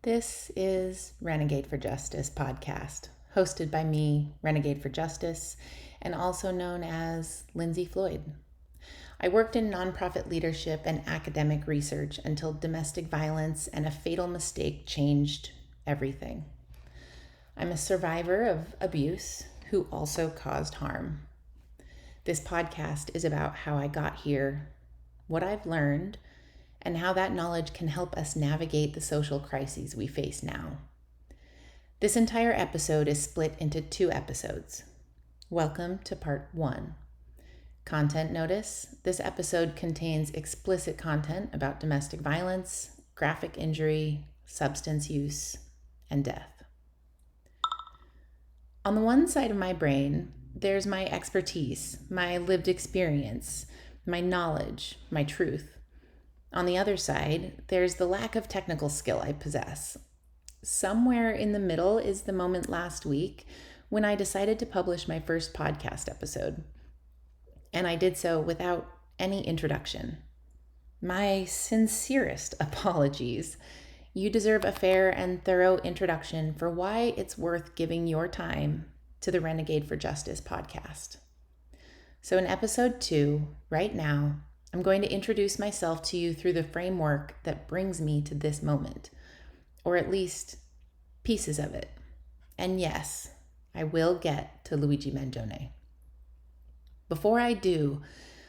This is Renegade for Justice podcast, hosted by me, Renegade for Justice, and also known as Lindsay Floyd. I worked in nonprofit leadership and academic research until domestic violence and a fatal mistake changed everything. I'm a survivor of abuse who also caused harm. This podcast is about how I got here, what I've learned, and how that knowledge can help us navigate the social crises we face now. This entire episode is split into 2 episodes. Welcome to part 1. Content notice: this episode contains explicit content about domestic violence, graphic injury, substance use, and death. On the one side of my brain, there's my expertise, my lived experience, my knowledge, my truth. On the other side, there's the lack of technical skill I possess. Somewhere in the middle is the moment last week when I decided to publish my first podcast episode. And I did so without any introduction. My sincerest apologies. You deserve a fair and thorough introduction for why it's worth giving your time to the Renegade for Justice podcast. So in episode 2, right now, I'm going to introduce myself to you through the framework that brings me to this moment, or at least pieces of it. And yes, I will get to Luigi Mangione. Before I do,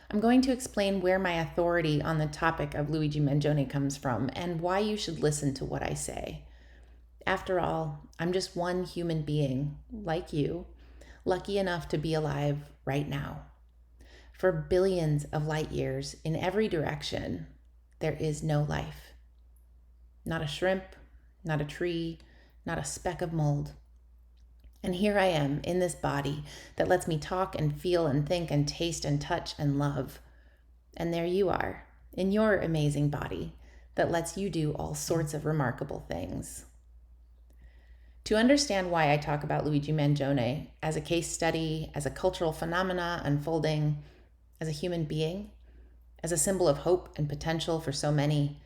I'm going to explain where my authority on the topic of Luigi Mangione comes from and why you should listen to what I say. After all, I'm just one human being, like you, lucky enough to be alive right now. For billions of light years in every direction, there is no life. Not a shrimp, not a tree, not a speck of mold. And here I am in this body that lets me talk and feel and think and taste and touch and love. And there you are, in your amazing body that lets you do all sorts of remarkable things. To understand why I talk about Luigi Mangione as a case study, as a cultural phenomena unfolding, as a human being, as a symbol of hope and potential for so many,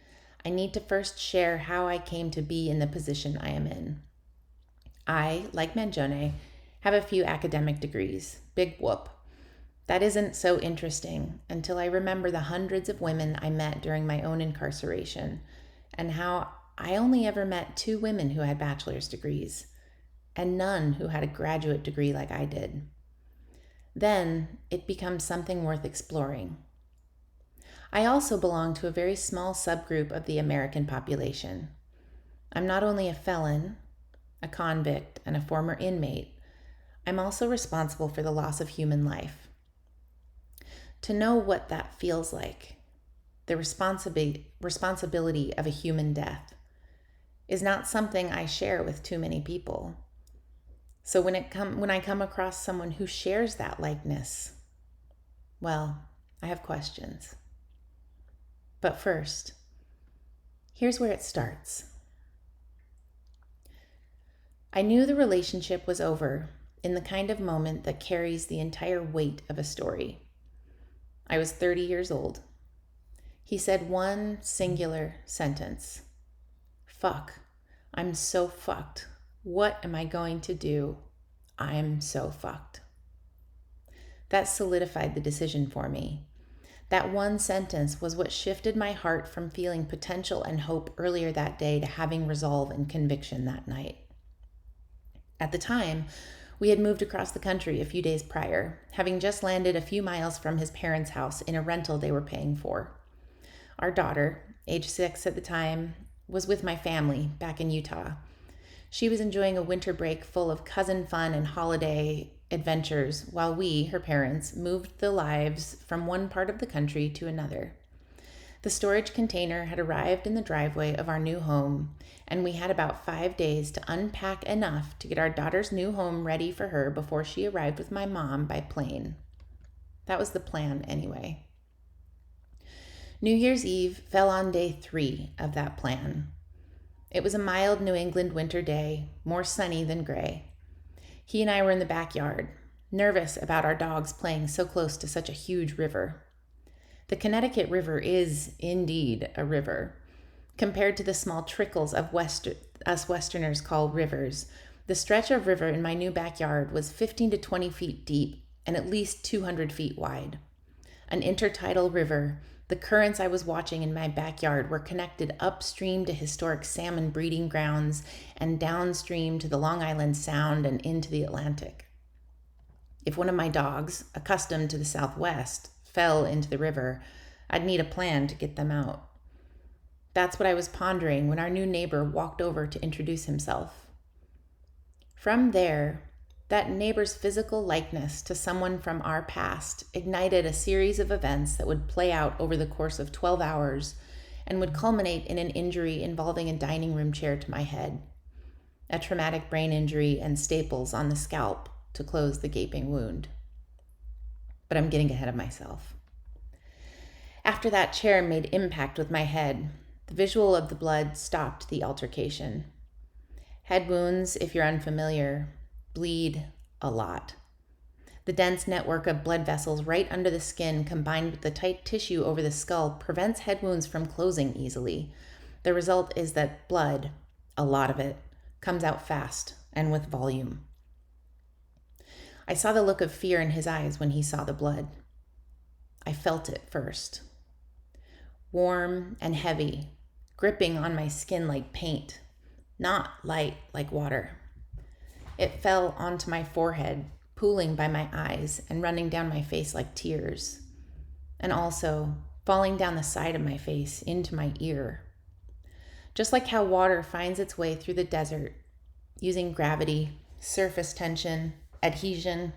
I need to first share how I came to be in the position I am in. I, like Mangione, have a few academic degrees. Big whoop. That isn't so interesting until I remember the hundreds of women I met during my own incarceration and how I only ever met 2 women who had bachelor's degrees and none who had a graduate degree like I did. Then it becomes something worth exploring. I also belong to a very small subgroup of the American population. I'm not only a felon, a convict, and a former inmate, I'm also responsible for the loss of human life. To know what that feels like, the responsibility of a human death, is not something I share with too many people. So when I come across someone who shares that likeness, well, I have questions. But first, here's where it starts. I knew the relationship was over in the kind of moment that carries the entire weight of a story. I was 30 years old. He said one singular sentence. Fuck. I'm so fucked. What am I going to do? I'm so fucked. That solidified the decision for me. That one sentence was what shifted my heart from feeling potential and hope earlier that day to having resolve and conviction that night. At the time, we had moved across the country a few days prior, having just landed a few miles from his parents' house in a rental they were paying for. Our daughter, age 6 at the time, was with my family back in Utah. She was enjoying a winter break full of cousin fun and holiday adventures while we, her parents, moved the lives from one part of the country to another. The storage container had arrived in the driveway of our new home, and we had about 5 days to unpack enough to get our daughter's new home ready for her before she arrived with my mom by plane. That was the plan anyway. New Year's Eve fell on day 3 of that plan. It was a mild New England winter day, more sunny than gray. He and I were in the backyard, nervous about our dogs playing so close to such a huge river. The Connecticut River is indeed a river. Compared to the small trickles of us Westerners call rivers, the stretch of river in my new backyard was 15 to 20 feet deep and at least 200 feet wide. An intertidal river, the currents I was watching in my backyard were connected upstream to historic salmon breeding grounds and downstream to the Long Island Sound and into the Atlantic. If one of my dogs, accustomed to the Southwest, fell into the river, I'd need a plan to get them out. That's what I was pondering when our new neighbor walked over to introduce himself. From there, that neighbor's physical likeness to someone from our past ignited a series of events that would play out over the course of 12 hours and would culminate in an injury involving a dining room chair to my head, a traumatic brain injury, and staples on the scalp to close the gaping wound. But I'm getting ahead of myself. After that chair made impact with my head, the visual of the blood stopped the altercation. Head wounds, if you're unfamiliar, bleed a lot. The dense network of blood vessels right under the skin combined with the tight tissue over the skull prevents head wounds from closing easily. The result is that blood, a lot of it, comes out fast and with volume. I saw the look of fear in his eyes when he saw the blood. I felt it first. Warm and heavy, gripping on my skin like paint, not light like water. It fell onto my forehead, pooling by my eyes and running down my face like tears, and also falling down the side of my face into my ear. Just like how water finds its way through the desert, using gravity, surface tension, adhesion,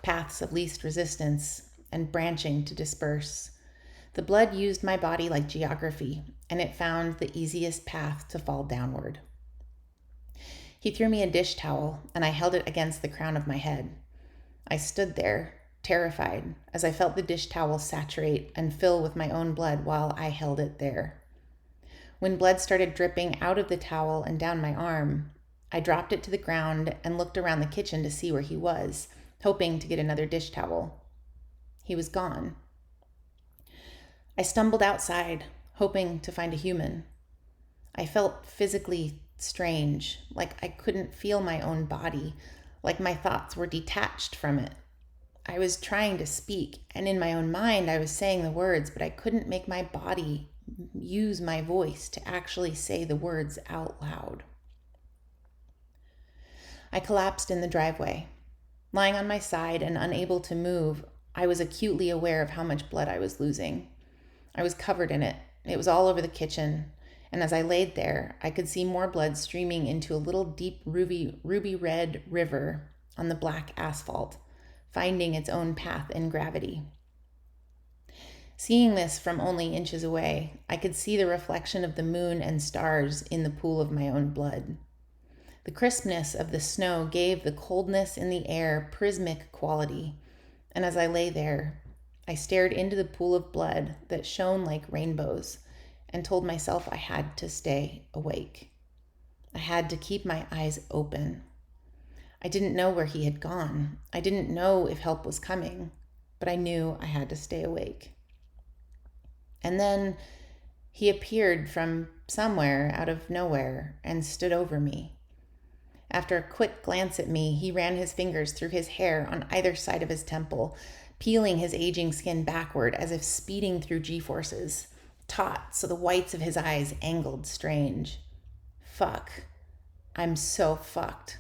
paths of least resistance, and branching to disperse, the blood used my body like geography, and it found the easiest path to fall downward. He threw me a dish towel, and I held it against the crown of my head. I stood there, terrified, as I felt the dish towel saturate and fill with my own blood while I held it there. When blood started dripping out of the towel and down my arm, I dropped it to the ground and looked around the kitchen to see where he was, hoping to get another dish towel. He was gone. I stumbled outside, hoping to find a human. I felt physically strange, like I couldn't feel my own body, like my thoughts were detached from it. I was trying to speak, and in my own mind I was saying the words, but I couldn't make my body use my voice to actually say the words out loud. I collapsed in the driveway. Lying on my side and unable to move, I was acutely aware of how much blood I was losing. I was covered in it. It was all over the kitchen. And as I laid there, I could see more blood streaming into a little deep ruby red river on the black asphalt, finding its own path in gravity. Seeing this from only inches away, I could see the reflection of the moon and stars in the pool of my own blood. The crispness of the snow gave the coldness in the air prismatic quality, and as I lay there, I stared into the pool of blood that shone like rainbows and told myself I had to stay awake. I had to keep my eyes open. I didn't know where he had gone. I didn't know if help was coming, but I knew I had to stay awake. And then he appeared from somewhere out of nowhere and stood over me. After a quick glance at me, he ran his fingers through his hair on either side of his temple, peeling his aging skin backward as if speeding through G-forces, taut so the whites of his eyes angled strange. Fuck. I'm so fucked.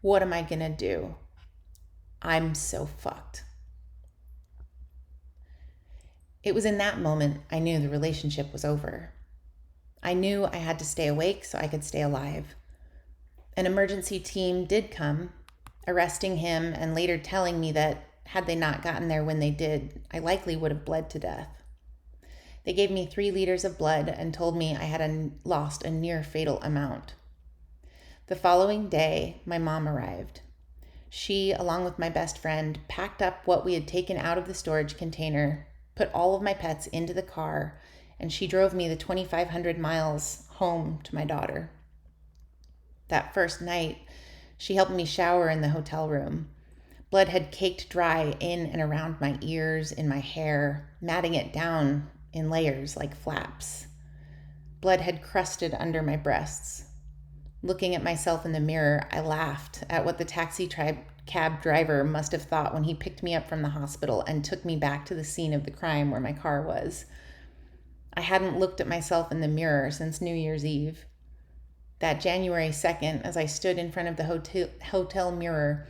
What am I gonna do? I'm so fucked. It was in that moment I knew the relationship was over. I knew I had to stay awake so I could stay alive. An emergency team did come, arresting him and later telling me that had they not gotten there when they did, I likely would have bled to death. They gave me 3 liters of blood and told me I had lost a near fatal amount. The following day, my mom arrived. She, along with my best friend, packed up what we had taken out of the storage container, put all of my pets into the car, and she drove me the 2,500 miles home to my daughter. That first night, she helped me shower in the hotel room. Blood had caked dry in and around my ears, in my hair, matting it down in layers like flaps. Blood had crusted under my breasts. Looking at myself in the mirror, I laughed at what the cab driver must have thought when he picked me up from the hospital and took me back to the scene of the crime where my car was. I hadn't looked at myself in the mirror since New Year's Eve. That January 2nd, as I stood in front of the hotel mirror,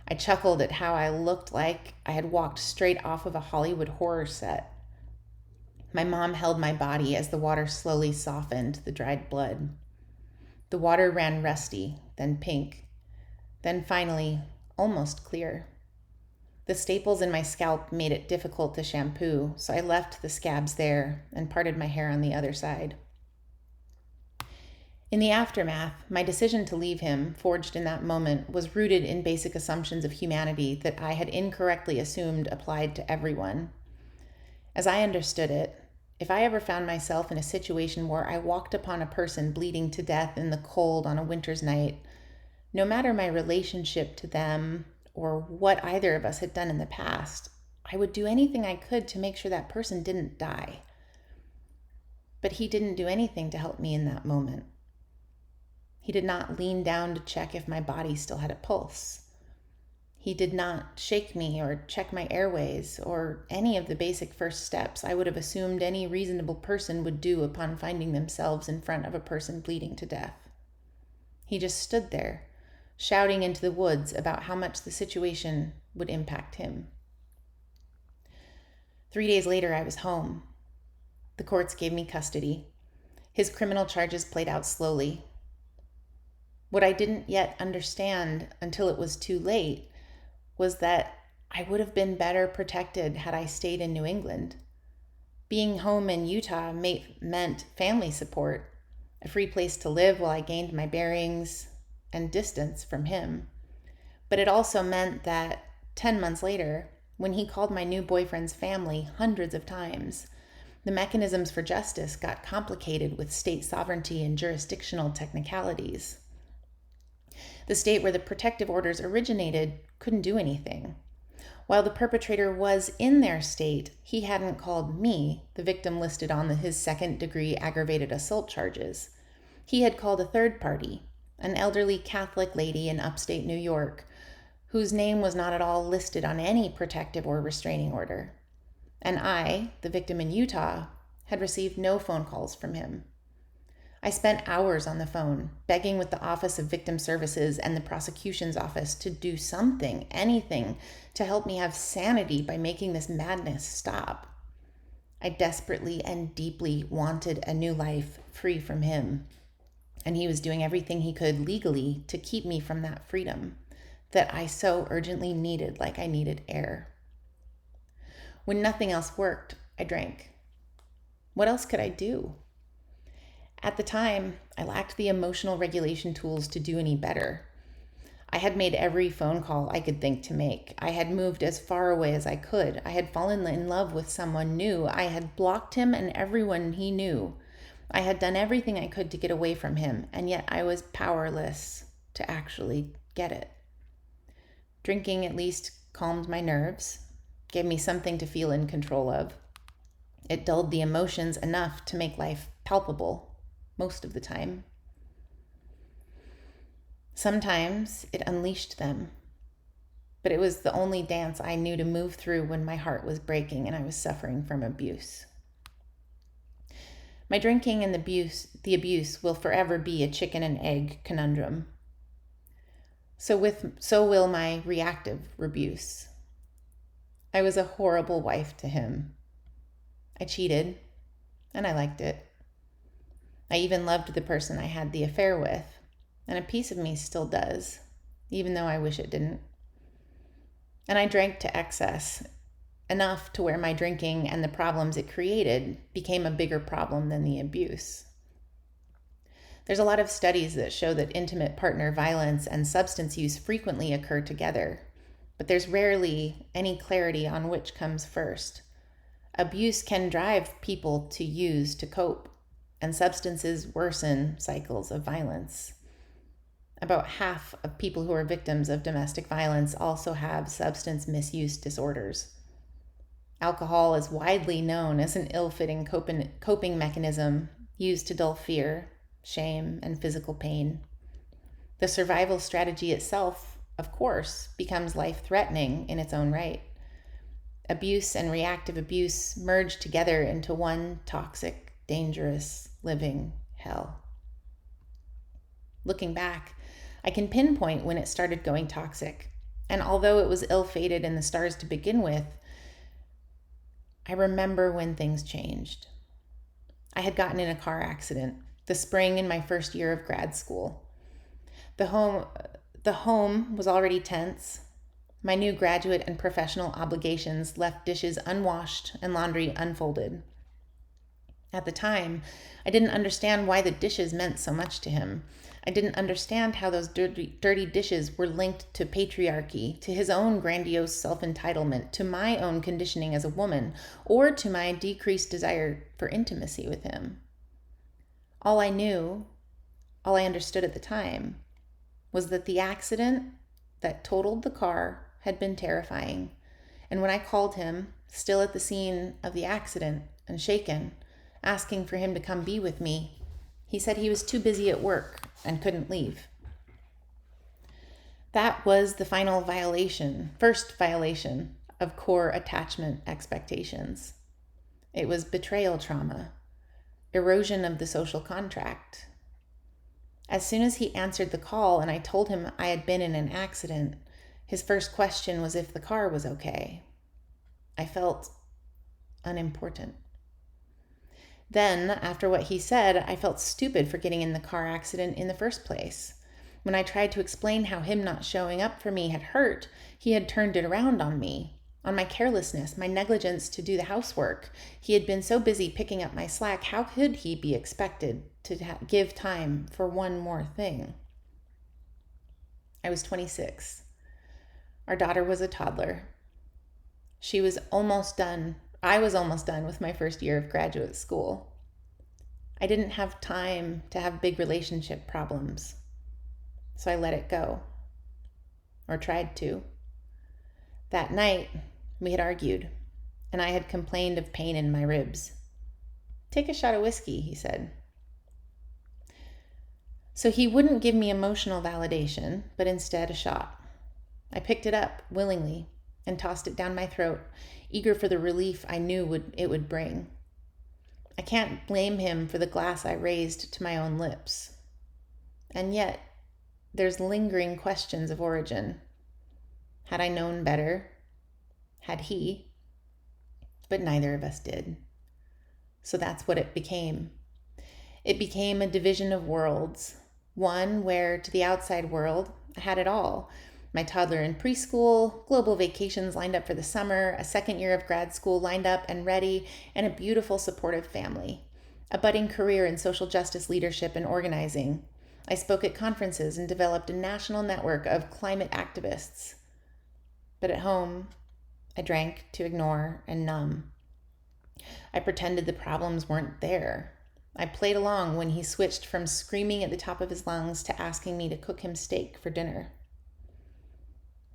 I chuckled at how I looked like I had walked straight off of a Hollywood horror set. My mom held my body as the water slowly softened the dried blood. The water ran rusty, then pink, then finally almost clear. The staples in my scalp made it difficult to shampoo, so I left the scabs there and parted my hair on the other side. In the aftermath, my decision to leave him, forged in that moment, was rooted in basic assumptions of humanity that I had incorrectly assumed applied to everyone. As I understood it, if I ever found myself in a situation where I walked upon a person bleeding to death in the cold on a winter's night, no matter my relationship to them or what either of us had done in the past, I would do anything I could to make sure that person didn't die. But he didn't do anything to help me in that moment. He did not lean down to check if my body still had a pulse. He did not shake me or check my airways or any of the basic first steps I would have assumed any reasonable person would do upon finding themselves in front of a person bleeding to death. He just stood there, shouting into the woods about how much the situation would impact him. 3 days later, I was home. The courts gave me custody. His criminal charges played out slowly. What I didn't yet understand until it was too late was that I would have been better protected had I stayed in New England. Being home in Utah meant family support, a free place to live while I gained my bearings, and distance from him. But it also meant that 10 months later, when he called my new boyfriend's family hundreds of times, the mechanisms for justice got complicated with state sovereignty and jurisdictional technicalities. The state where the protective orders originated couldn't do anything. While the perpetrator was in their state, he hadn't called me, the victim listed on his second-degree aggravated assault charges. He had called a third party, an elderly Catholic lady in upstate New York, whose name was not at all listed on any protective or restraining order. And I, the victim in Utah, had received no phone calls from him. I spent hours on the phone, begging with the Office of Victim Services and the prosecution's office to do something, anything, to help me have sanity by making this madness stop. I desperately and deeply wanted a new life free from him, and he was doing everything he could legally to keep me from that freedom that I so urgently needed, like I needed air. When nothing else worked, I drank. What else could I do? At the time, I lacked the emotional regulation tools to do any better. I had made every phone call I could think to make. I had moved as far away as I could. I had fallen in love with someone new. I had blocked him and everyone he knew. I had done everything I could to get away from him, and yet I was powerless to actually get it. Drinking at least calmed my nerves, gave me something to feel in control of. It dulled the emotions enough to make life palpable. Most of the time. Sometimes it unleashed them, but it was the only dance I knew to move through when my heart was breaking and I was suffering from abuse. My drinking and the abuse will forever be a chicken and egg conundrum. So will my reactive abuse. I was a horrible wife to him. I cheated, and I liked it. I even loved the person I had the affair with, and a piece of me still does, even though I wish it didn't. And I drank to excess, enough to where my drinking and the problems it created became a bigger problem than the abuse. There's a lot of studies that show that intimate partner violence and substance use frequently occur together, but there's rarely any clarity on which comes first. Abuse can drive people to use to cope, and substances worsen cycles of violence. About half of people who are victims of domestic violence also have substance misuse disorders. Alcohol is widely known as an ill-fitting coping mechanism used to dull fear, shame, and physical pain. The survival strategy itself, of course, becomes life-threatening in its own right. Abuse and reactive abuse merge together into one toxic, dangerous, living hell. Looking back, I can pinpoint when it started going toxic. And although it was ill-fated in the stars to begin with, I remember when things changed. I had gotten in a car accident the spring in my first year of grad school. The home was already tense. My new graduate and professional obligations left dishes unwashed and laundry unfolded. At the time, I didn't understand why the dishes meant so much to him. I didn't understand how those dirty dishes were linked to patriarchy, to his own grandiose self-entitlement, to my own conditioning as a woman, or to my decreased desire for intimacy with him. All I understood at the time, was that the accident that totaled the car had been terrifying. And when I called him, still at the scene of the accident and shaken, asking for him to come be with me, he said he was too busy at work and couldn't leave. That was the first violation of core attachment expectations. It was betrayal trauma, erosion of the social contract. As soon as he answered the call and I told him I had been in an accident, his first question was if the car was okay. I felt unimportant. Then, after what he said, I felt stupid for getting in the car accident in the first place. When I tried to explain how him not showing up for me had hurt, he had turned it around on me, on my carelessness, my negligence to do the housework. He had been so busy picking up my slack, how could he be expected to give time for one more thing? I was 26. Our daughter was a toddler. I was almost done with my first year of graduate school. I didn't have time to have big relationship problems, so I let it go, or tried to. That night, we had argued, and I had complained of pain in my ribs. "Take a shot of whiskey," he said. So he wouldn't give me emotional validation, but instead a shot. I picked it up willingly and tossed it down my throat, eager for the relief I knew it would bring. I can't blame him for the glass I raised to my own lips. And yet, there's lingering questions of origin. Had I known better? Had he? But neither of us did. So that's what it became. It became a division of worlds, one where, to the outside world, I had it all. My toddler in preschool, global vacations lined up for the summer, a second year of grad school lined up and ready, and a beautiful, supportive family. A budding career in social justice leadership and organizing. I spoke at conferences and developed a national network of climate activists. But at home, I drank to ignore and numb. I pretended the problems weren't there. I played along when he switched from screaming at the top of his lungs to asking me to cook him steak for dinner.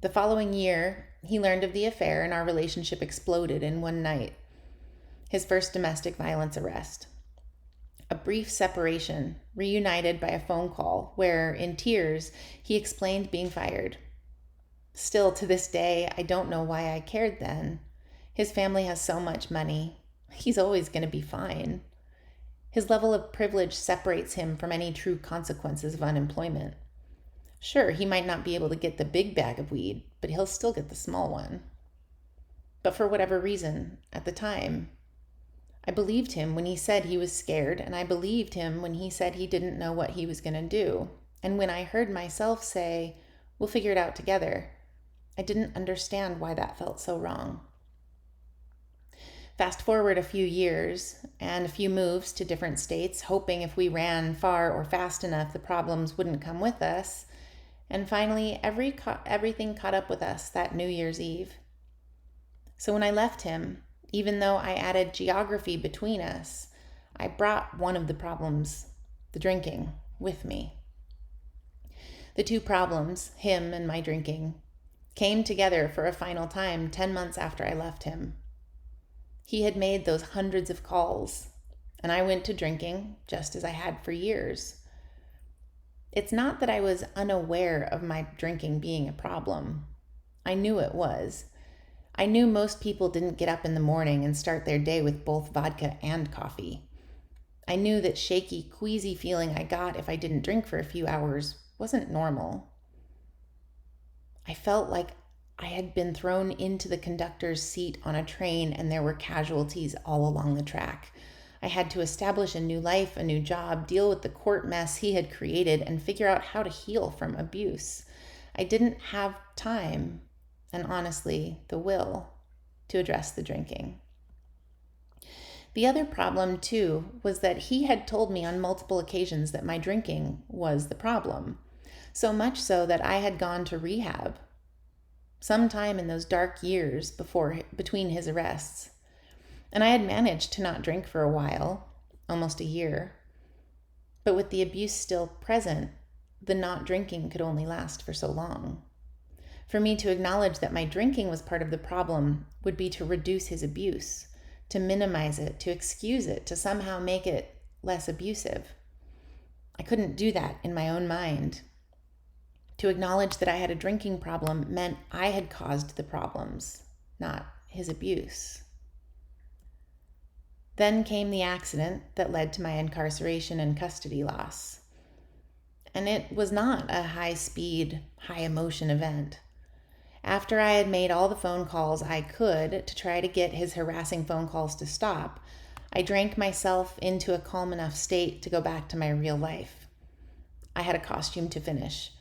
The following year, he learned of the affair and our relationship exploded in one night. His first domestic violence arrest. A brief separation, reunited by a phone call where, in tears, he explained being fired. Still, to this day, I don't know why I cared then. His family has so much money. He's always going to be fine. His level of privilege separates him from any true consequences of unemployment. Sure, he might not be able to get the big bag of weed, but he'll still get the small one. But for whatever reason, at the time, I believed him when he said he was scared, and I believed him when he said he didn't know what he was going to do. And when I heard myself say, "We'll figure it out together," I didn't understand why that felt so wrong. Fast forward a few years and a few moves to different states, hoping if we ran far or fast enough, the problems wouldn't come with us. And finally, everything caught up with us that New Year's Eve. So when I left him, even though I added geography between us, I brought one of the problems, the drinking, with me. The two problems, him and my drinking, came together for a final time 10 months after I left him. He had made those hundreds of calls, and I went to drinking just as I had for years. It's not that I was unaware of my drinking being a problem. I knew it was. I knew most people didn't get up in the morning and start their day with both vodka and coffee. I knew that shaky, queasy feeling I got if I didn't drink for a few hours wasn't normal. I felt like I had been thrown into the conductor's seat on a train and there were casualties all along the track. I had to establish a new life, a new job, deal with the court mess he had created, and figure out how to heal from abuse. I didn't have time, and honestly, the will, to address the drinking. The other problem, too, was that he had told me on multiple occasions that my drinking was the problem. So much so that I had gone to rehab sometime in those dark years between his arrests. And I had managed to not drink for a while, almost a year. But with the abuse still present, the not drinking could only last for so long. For me to acknowledge that my drinking was part of the problem would be to reduce his abuse, to minimize it, to excuse it, to somehow make it less abusive. I couldn't do that in my own mind. To acknowledge that I had a drinking problem meant I had caused the problems, not his abuse. Then came the accident that led to my incarceration and custody loss. And it was not a high-speed, high-emotion event. After I had made all the phone calls I could to try to get his harassing phone calls to stop, I drank myself into a calm enough state to go back to my real life. I had a costume to finish,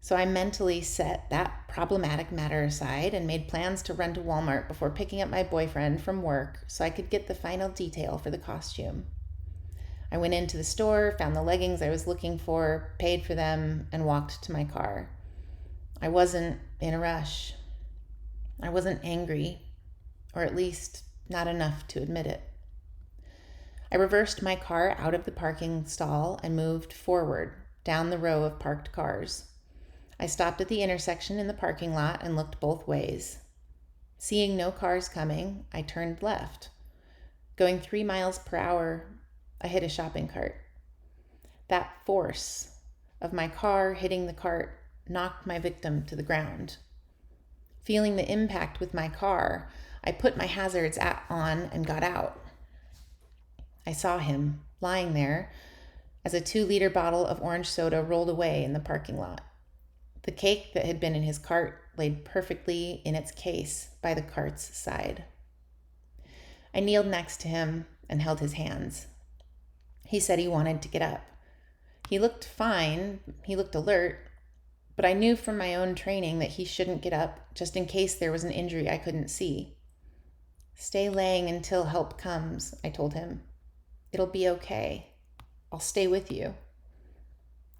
so I mentally set that problematic matter aside and made plans to run to Walmart before picking up my boyfriend from work so I could get the final detail for the costume. I went into the store, found the leggings I was looking for, paid for them, and walked to my car. I wasn't in a rush. I wasn't angry, or at least not enough to admit it. I reversed my car out of the parking stall and moved forward down the row of parked cars. I stopped at the intersection in the parking lot and looked both ways. Seeing no cars coming, I turned left. Going 3 miles per hour, I hit a shopping cart. That force of my car hitting the cart knocked my victim to the ground. Feeling the impact with my car, I put my hazards on and got out. I saw him lying there as a 2-liter bottle of orange soda rolled away in the parking lot. The cake that had been in his cart laid perfectly in its case by the cart's side. I kneeled next to him and held his hands. He said he wanted to get up. He looked fine, he looked alert, but I knew from my own training that he shouldn't get up just in case there was an injury I couldn't see. "Stay laying until help comes," I told him. "It'll be okay. I'll stay with you."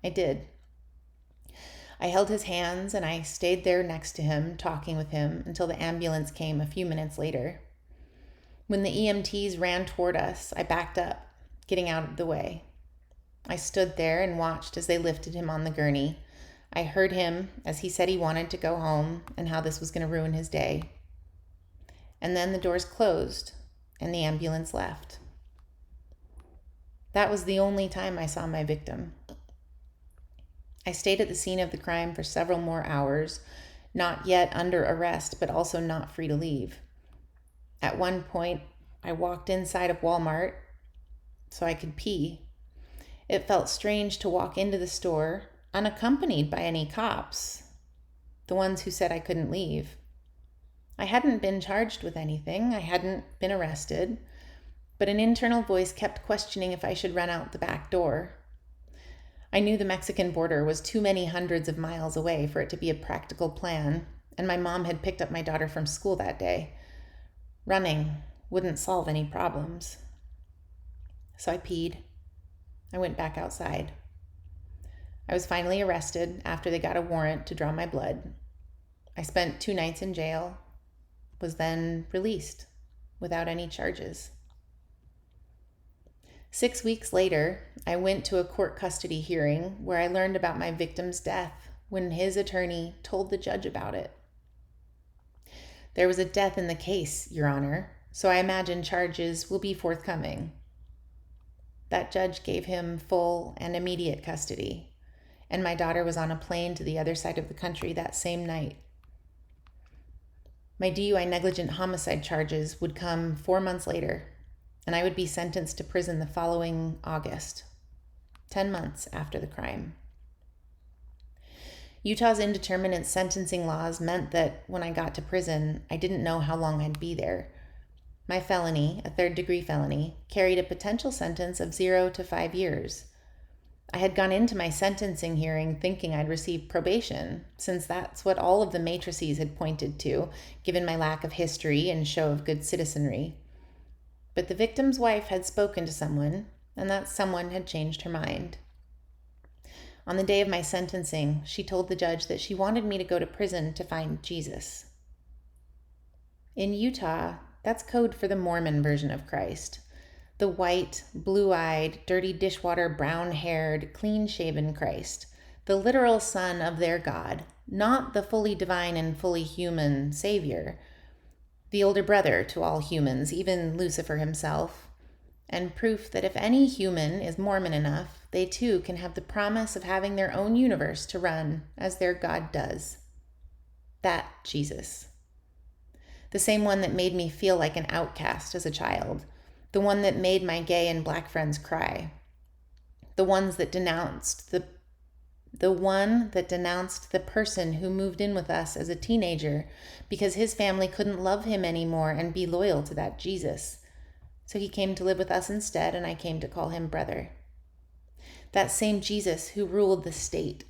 I did. I held his hands and I stayed there next to him, talking with him until the ambulance came a few minutes later. When the EMTs ran toward us, I backed up, getting out of the way. I stood there and watched as they lifted him on the gurney. I heard him as he said he wanted to go home and how this was going to ruin his day. And then the doors closed and the ambulance left. That was the only time I saw my victim. I stayed at the scene of the crime for several more hours, not yet under arrest, but also not free to leave. At one point, I walked inside of Walmart so I could pee. It felt strange to walk into the store unaccompanied by any cops, the ones who said I couldn't leave. I hadn't been charged with anything. I hadn't been arrested, but an internal voice kept questioning if I should run out the back door. I knew the Mexican border was too many hundreds of miles away for it to be a practical plan, and my mom had picked up my daughter from school that day. Running wouldn't solve any problems. So I peed. I went back outside. I was finally arrested after they got a warrant to draw my blood. I spent 2 nights in jail, was then released without any charges. 6 weeks later, I went to a court custody hearing where I learned about my victim's death when his attorney told the judge about it. "There was a death in the case, Your Honor, so I imagine charges will be forthcoming." That judge gave him full and immediate custody, and my daughter was on a plane to the other side of the country that same night. My DUI negligent homicide charges would come 4 months later, and I would be sentenced to prison the following August, 10 months after the crime. Utah's indeterminate sentencing laws meant that when I got to prison, I didn't know how long I'd be there. My felony, a third-degree felony, carried a potential sentence of 0 to 5 years. I had gone into my sentencing hearing thinking I'd receive probation, since that's what all of the matrices had pointed to, given my lack of history and show of good citizenry. But the victim's wife had spoken to someone, and that someone had changed her mind. On the day of my sentencing, she told the judge that she wanted me to go to prison to find Jesus. In Utah, that's code for the Mormon version of Christ. The white, blue-eyed, dirty dishwater, brown-haired, clean-shaven Christ. The literal son of their God, not the fully divine and fully human Savior. The older brother to all humans, even Lucifer himself. And proof that if any human is Mormon enough, they too can have the promise of having their own universe to run as their God does. That Jesus. The same one that made me feel like an outcast as a child. The one that made my gay and black friends cry. The one that denounced the person who moved in with us as a teenager because his family couldn't love him anymore and be loyal to that Jesus. So he came to live with us instead, and I came to call him brother. That same Jesus who ruled the state,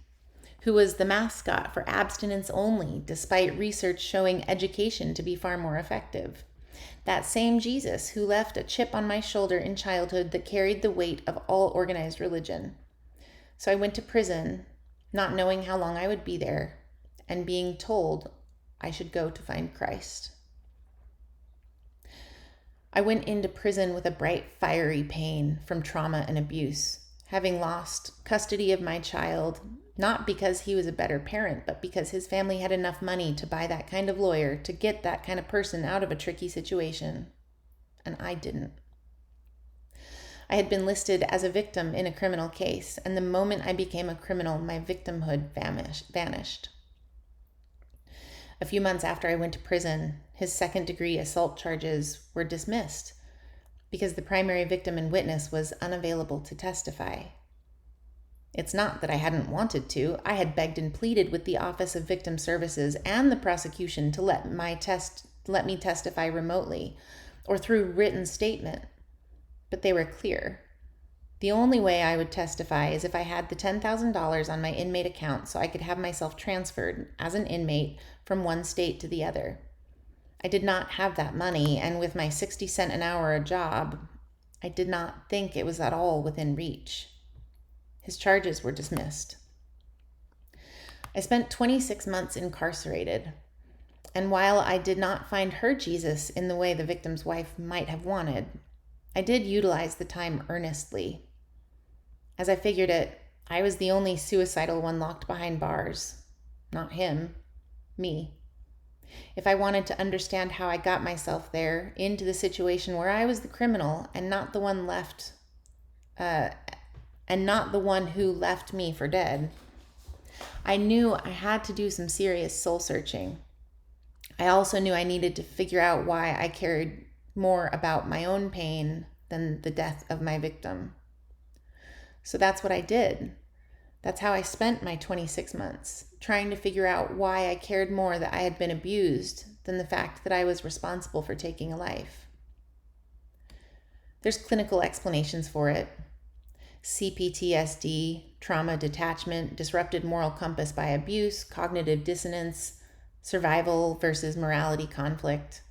who was the mascot for abstinence only, despite research showing education to be far more effective. That same Jesus who left a chip on my shoulder in childhood that carried the weight of all organized religion. So I went to prison, not knowing how long I would be there, and being told I should go to find Christ. I went into prison with a bright, fiery pain from trauma and abuse, having lost custody of my child, not because he was a better parent, but because his family had enough money to buy that kind of lawyer to get that kind of person out of a tricky situation. And I didn't. I had been listed as a victim in a criminal case, and the moment I became a criminal, my victimhood vanished. A few months after I went to prison, his second-degree assault charges were dismissed because the primary victim and witness was unavailable to testify. It's not that I hadn't wanted to. I had begged and pleaded with the Office of Victim Services and the prosecution to let me testify remotely or through written statement, but they were clear. The only way I would testify is if I had the $10,000 on my inmate account so I could have myself transferred as an inmate from one state to the other. I did not have that money, and with my 60 cents an hour job, I did not think it was at all within reach. His charges were dismissed. I spent 26 months incarcerated, and while I did not find her Jesus in the way the victim's wife might have wanted, I did utilize the time earnestly. As I figured it, I was the only suicidal one locked behind bars. Not him, me. If I wanted to understand how I got myself there, into the situation where I was the criminal and not the one who left me for dead, I knew I had to do some serious soul searching. I also knew I needed to figure out why I cared more about my own pain than the death of my victim. So that's what I did. That's how I spent my 26 months, trying to figure out why I cared more that I had been abused than the fact that I was responsible for taking a life. There's clinical explanations for it. CPTSD, trauma detachment, disrupted moral compass by abuse, cognitive dissonance, survival versus morality conflict.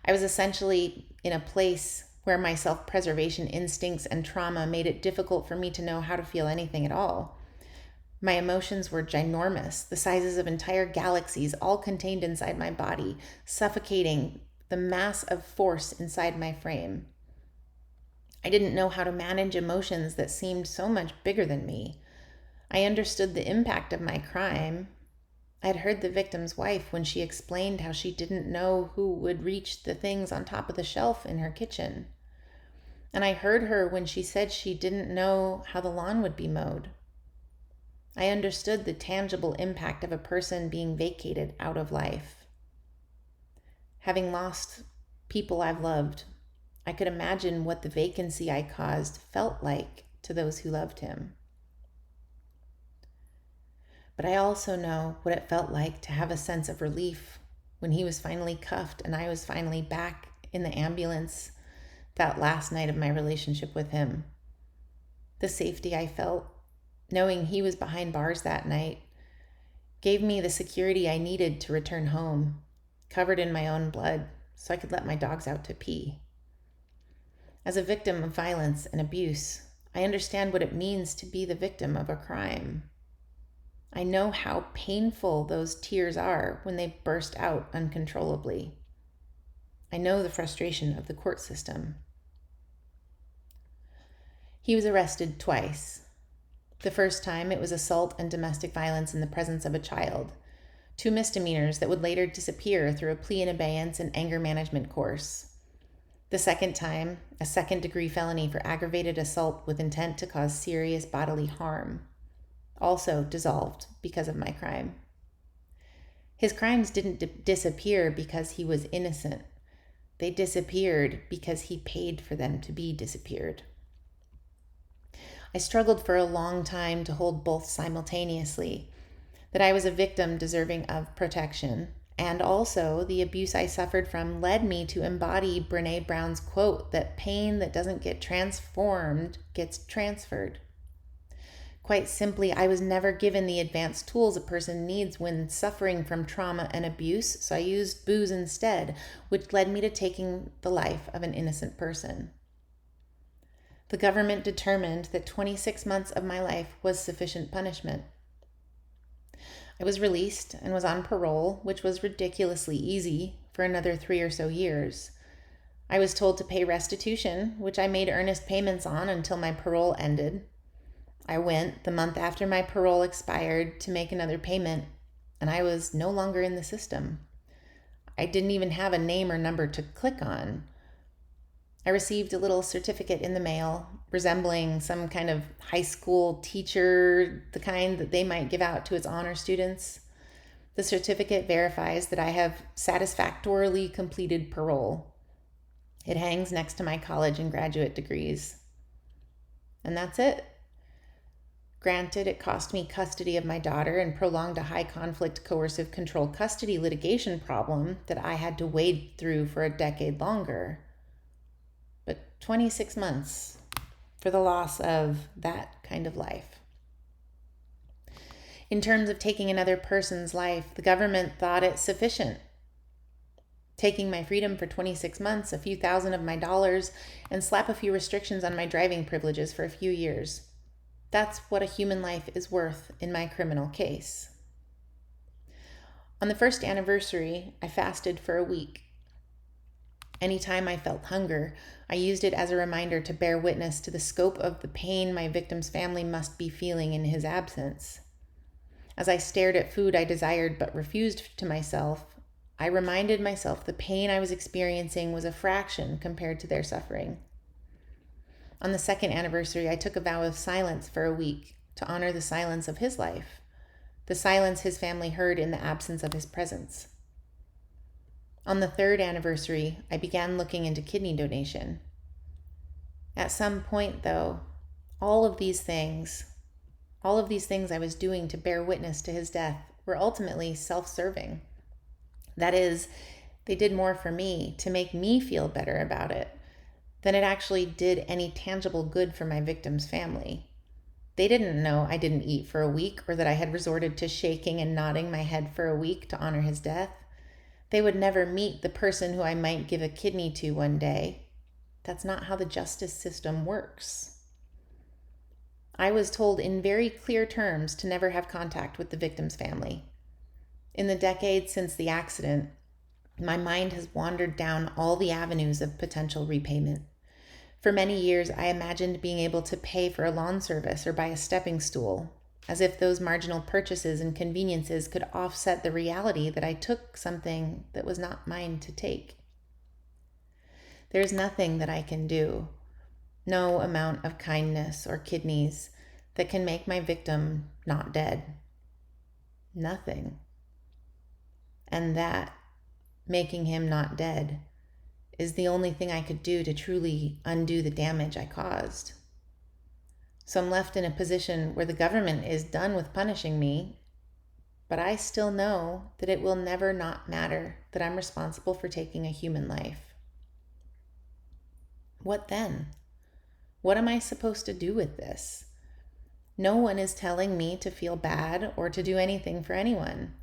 I was essentially in a place where my self-preservation instincts and trauma made it difficult for me to know how to feel anything at all. My emotions were ginormous, the sizes of entire galaxies, all contained inside my body, suffocating the mass of force inside my frame. I didn't know how to manage emotions that seemed so much bigger than me. I understood the impact of my crime. I'd heard the victim's wife when she explained how she didn't know who would reach the things on top of the shelf in her kitchen. And I heard her when she said she didn't know how the lawn would be mowed. I understood the tangible impact of a person being vacated out of life. Having lost people I've loved, I could imagine what the vacancy I caused felt like to those who loved him. But I also know what it felt like to have a sense of relief when he was finally cuffed and I was finally back in the ambulance that last night of my relationship with him. The safety I felt, knowing he was behind bars that night, gave me the security I needed to return home, covered in my own blood, so I could let my dogs out to pee. As a victim of violence and abuse, I understand what it means to be the victim of a crime. I know how painful those tears are when they burst out uncontrollably. I know the frustration of the court system. He was arrested twice. The first time, it was assault and domestic violence in the presence of a child, 2 misdemeanors that would later disappear through a plea in abeyance and anger management course. The second time, a second-degree felony for aggravated assault with intent to cause serious bodily harm, also dissolved because of my crime. His crimes didn't disappear because he was innocent. They disappeared because he paid for them to be disappeared. I struggled for a long time to hold both simultaneously, that I was a victim deserving of protection, and also the abuse I suffered from led me to embody Brené Brown's quote that pain that doesn't get transformed gets transferred. Quite simply, I was never given the advanced tools a person needs when suffering from trauma and abuse, so I used booze instead, which led me to taking the life of an innocent person. The government determined that 26 months of my life was sufficient punishment. I was released and was on parole, which was ridiculously easy, for another 3 or so years. I was told to pay restitution, which I made earnest payments on until my parole ended. I went the month after my parole expired to make another payment, and I was no longer in the system. I didn't even have a name or number to click on. I received a little certificate in the mail resembling some kind of high school teacher, the kind that they might give out to its honor students. The certificate verifies that I have satisfactorily completed parole. It hangs next to my college and graduate degrees. And that's it. Granted, it cost me custody of my daughter and prolonged a high-conflict coercive control custody litigation problem that I had to wade through for a decade longer. But 26 months for the loss of that kind of life. In terms of taking another person's life, the government thought it sufficient. Taking my freedom for 26 months, a few thousand of my dollars, and slap a few restrictions on my driving privileges for a few years. That's what a human life is worth in my criminal case. On the first anniversary, I fasted for a week. Anytime I felt hunger, I used it as a reminder to bear witness to the scope of the pain my victim's family must be feeling in his absence. As I stared at food I desired but refused to myself, I reminded myself the pain I was experiencing was a fraction compared to their suffering. On the second anniversary, I took a vow of silence for a week to honor the silence of his life, the silence his family heard in the absence of his presence. On the third anniversary, I began looking into kidney donation. At some point, though, all of these things I was doing to bear witness to his death were ultimately self-serving. That is, they did more for me to make me feel better about it than it actually did any tangible good for my victim's family. They didn't know I didn't eat for a week or that I had resorted to shaking and nodding my head for a week to honor his death. They would never meet the person who I might give a kidney to one day. That's not how the justice system works. I was told in very clear terms to never have contact with the victim's family. In the decades since the accident, my mind has wandered down all the avenues of potential repayment. For many years, I imagined being able to pay for a lawn service or buy a stepping stool, as if those marginal purchases and conveniences could offset the reality that I took something that was not mine to take. There's nothing that I can do, no amount of kindness or kidneys, that can make my victim not dead? Nothing. And that making him not dead is the only thing I could do to truly undo the damage I caused. So I'm left in a position where the government is done with punishing me, but I still know that it will never not matter that I'm responsible for taking a human life. What then? What am I supposed to do with this? No one is telling me to feel bad or to do anything for anyone.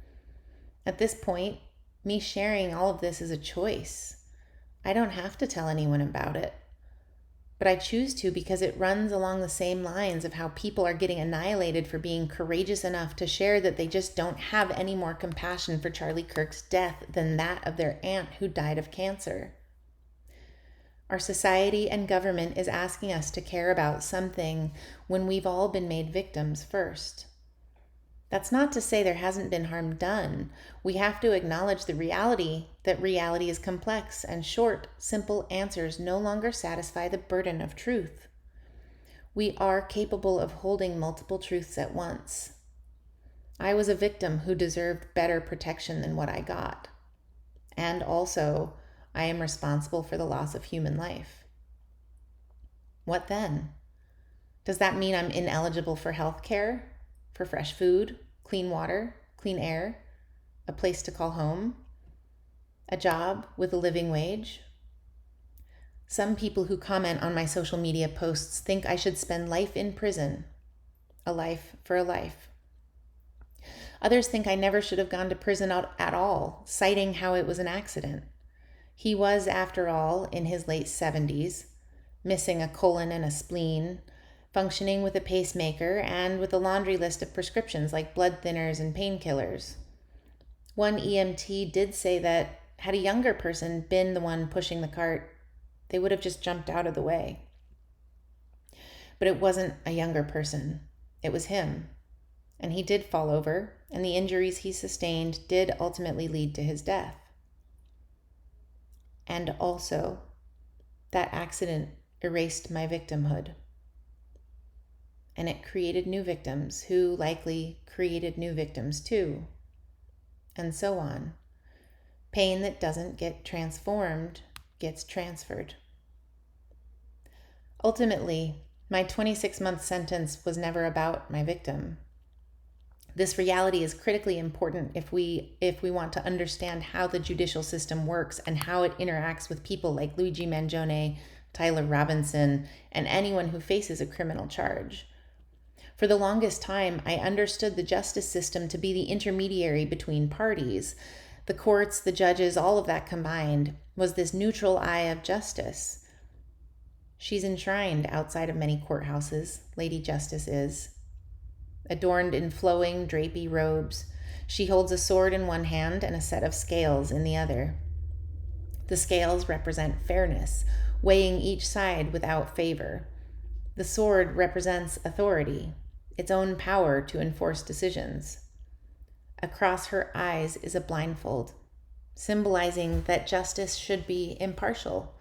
At this point, me sharing all of this is a choice. I don't have to tell anyone about it. But I choose to because it runs along the same lines of how people are getting annihilated for being courageous enough to share that they just don't have any more compassion for Charlie Kirk's death than that of their aunt who died of cancer. Our society and government is asking us to care about something when we've all been made victims first. That's not to say there hasn't been harm done. We have to acknowledge the reality that reality is complex and short, simple answers no longer satisfy the burden of truth. We are capable of holding multiple truths at once. I was a victim who deserved better protection than what I got. And also, I am responsible for the loss of human life. What then? Does that mean I'm ineligible for health care? For fresh food, clean water, clean air, a place to call home, a job with a living wage? Some people who comment on my social media posts think I should spend life in prison, a life for a life. Others think I never should have gone to prison at all, citing how it was an accident. He was, after all, in his late 70s, missing a colon and a spleen, functioning with a pacemaker, and with a laundry list of prescriptions like blood thinners and painkillers. One EMT did say that had a younger person been the one pushing the cart, they would have just jumped out of the way. But it wasn't a younger person. It was him. And he did fall over, and the injuries he sustained did ultimately lead to his death. And also, that accident erased my victimhood. And it created new victims who likely created new victims too, and so on. Pain that doesn't get transformed gets transferred. Ultimately, my 26-month sentence was never about my victim. This reality is critically important if we want to understand how the judicial system works and how it interacts with people like Luigi Mangione, Tyler Robinson, and anyone who faces a criminal charge. For the longest time, I understood the justice system to be the intermediary between parties. The courts, the judges, all of that combined was this neutral eye of justice. She's enshrined outside of many courthouses, Lady Justice is. Adorned in flowing, drapey robes, she holds a sword in one hand and a set of scales in the other. The scales represent fairness, weighing each side without favor. The sword represents authority, its own power to enforce decisions. Across her eyes is a blindfold, symbolizing that justice should be impartial,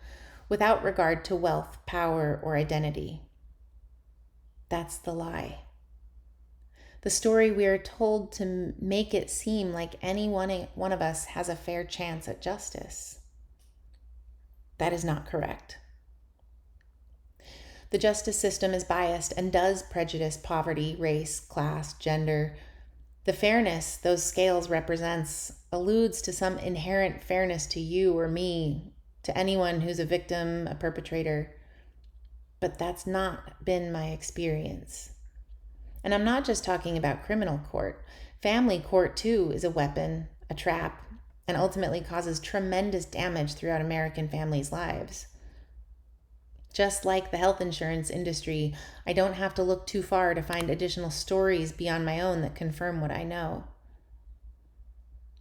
without regard to wealth, power, or identity. That's the lie. The story we are told to make it seem like any one of us has a fair chance at justice. That is not correct. The justice system is biased and does prejudice poverty, race, class, gender. The fairness those scales represents alludes to some inherent fairness to you or me, to anyone who's a victim, a perpetrator. But that's not been my experience. And I'm not just talking about criminal court. Family court, too, is a weapon, a trap, and ultimately causes tremendous damage throughout American families' lives. Just like the health insurance industry, I don't have to look too far to find additional stories beyond my own that confirm what I know.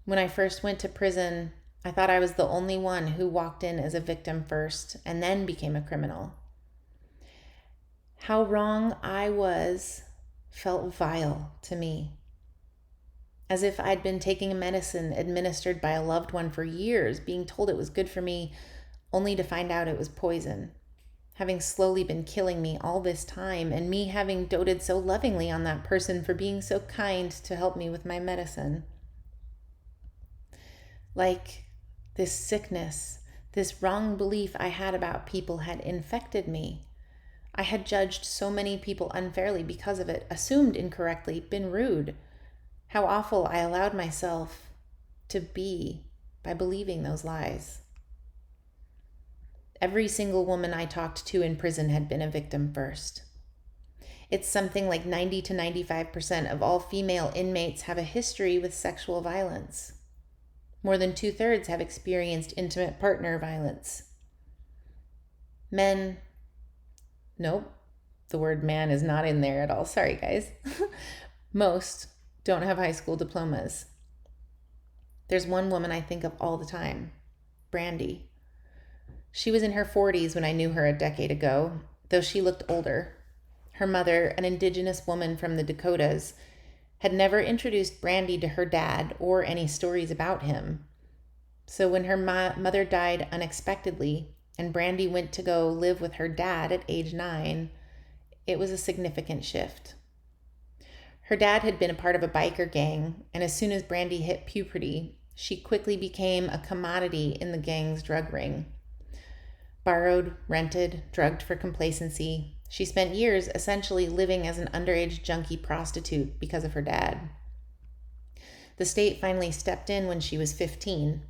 When I first went to prison, I thought I was the only one who walked in as a victim first and then became a criminal. How wrong I was felt vile to me, as if I'd been taking a medicine administered by a loved one for years, being told it was good for me, only to find out it was poison. having slowly been killing me all this time, and me having doted so lovingly on that person for being so kind to help me with my medicine. Like this sickness, this wrong belief I had about people had infected me. I had judged so many people unfairly because of it, assumed incorrectly, been rude. How awful I allowed myself to be by believing those lies. Every single woman I talked to in prison had been a victim first. It's something like 90 to 95% of all female inmates have a history with sexual violence. More than 2/3 have experienced intimate partner violence. Men, nope, the word man is not in there at all. Sorry, guys. Most don't have high school diplomas. There's one woman I think of all the time, Brandy. She was in her 40s when I knew her a decade ago, though she looked older. Her mother, an indigenous woman from the Dakotas, had never introduced Brandy to her dad or any stories about him. So when her mother died unexpectedly and Brandy went to go live with her dad at age 9, it was a significant shift. Her dad had been a part of a biker gang, and as soon as Brandy hit puberty, she quickly became a commodity in the gang's drug ring. Borrowed, rented, drugged for complacency, she spent years essentially living as an underage junkie prostitute because of her dad. The state finally stepped in when she was 15.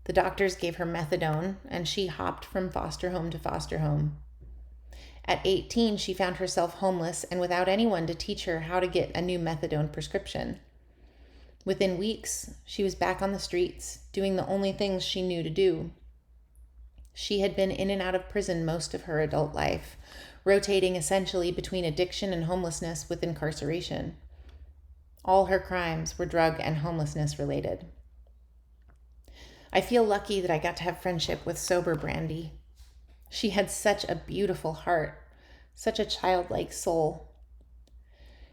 The doctors gave her methadone, and she hopped from foster home to foster home. At 18, she found herself homeless and without anyone to teach her how to get a new methadone prescription. Within weeks, she was back on the streets, doing the only things she knew to do. She had been in and out of prison most of her adult life, rotating essentially between addiction and homelessness with incarceration. All her crimes were drug and homelessness related. I feel lucky that I got to have friendship with sober Brandy. She had such a beautiful heart, such a childlike soul.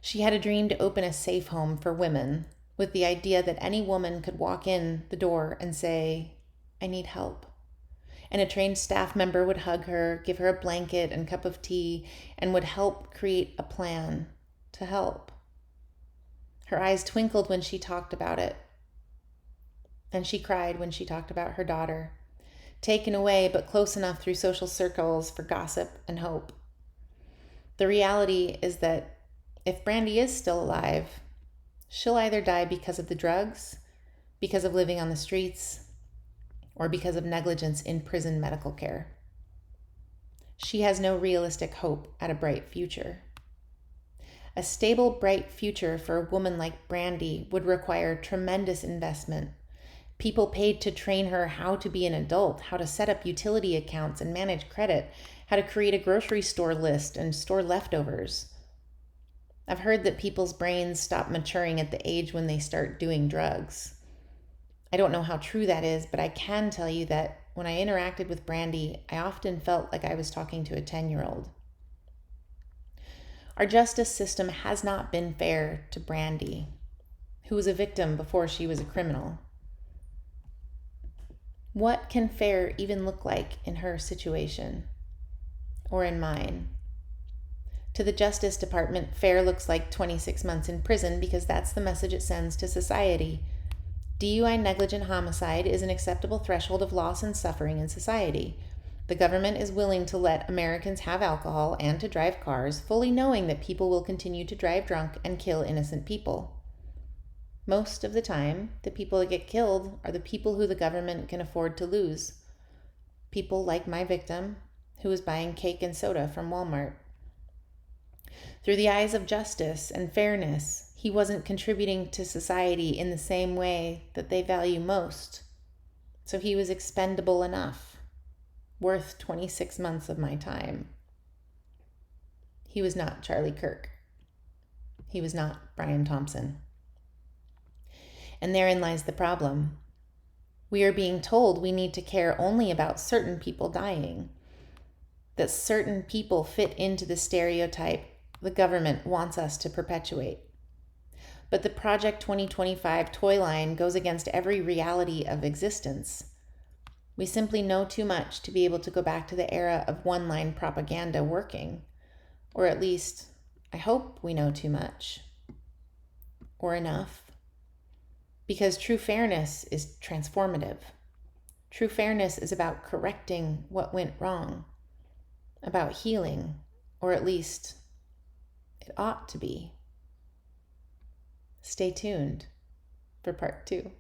She had a dream to open a safe home for women, with the idea that any woman could walk in the door and say, "I need help." And a trained staff member would hug her, give her a blanket and cup of tea, and would help create a plan to help. Her eyes twinkled when she talked about it. And she cried when she talked about her daughter, taken away but close enough through social circles for gossip and hope. The reality is that if Brandy is still alive, she'll either die because of the drugs, because of living on the streets, or because of negligence in prison medical care. She has no realistic hope at a bright future. A stable, bright future for a woman like Brandy would require tremendous investment. People paid to train her how to be an adult, how to set up utility accounts and manage credit, how to create a grocery store list and store leftovers. I've heard that people's brains stop maturing at the age when they start doing drugs. I don't know how true that is, but I can tell you that when I interacted with Brandy, I often felt like I was talking to a 10-year-old. Our justice system has not been fair to Brandy, who was a victim before she was a criminal. What can fair even look like in her situation, or in mine? To the Justice Department, fair looks like 26 months in prison because that's the message it sends to society. DUI negligent homicide is an acceptable threshold of loss and suffering in society. The government is willing to let Americans have alcohol and to drive cars, fully knowing that people will continue to drive drunk and kill innocent people. Most of the time, the people that get killed are the people who the government can afford to lose. People like my victim, who was buying cake and soda from Walmart. Through the eyes of justice and fairness, he wasn't contributing to society in the same way that they value most. So he was expendable enough, worth 26 months of my time. He was not Charlie Kirk. He was not Brian Thompson. And therein lies the problem. We are being told we need to care only about certain people dying, that certain people fit into the stereotype the government wants us to perpetuate. But the Project 2025 toy line goes against every reality of existence. We simply know too much to be able to go back to the era of one-line propaganda working. Or at least, I hope we know too much. Or enough. Because true fairness is transformative. True fairness is about correcting what went wrong, about healing, or at least it ought to be. Stay tuned for part 2.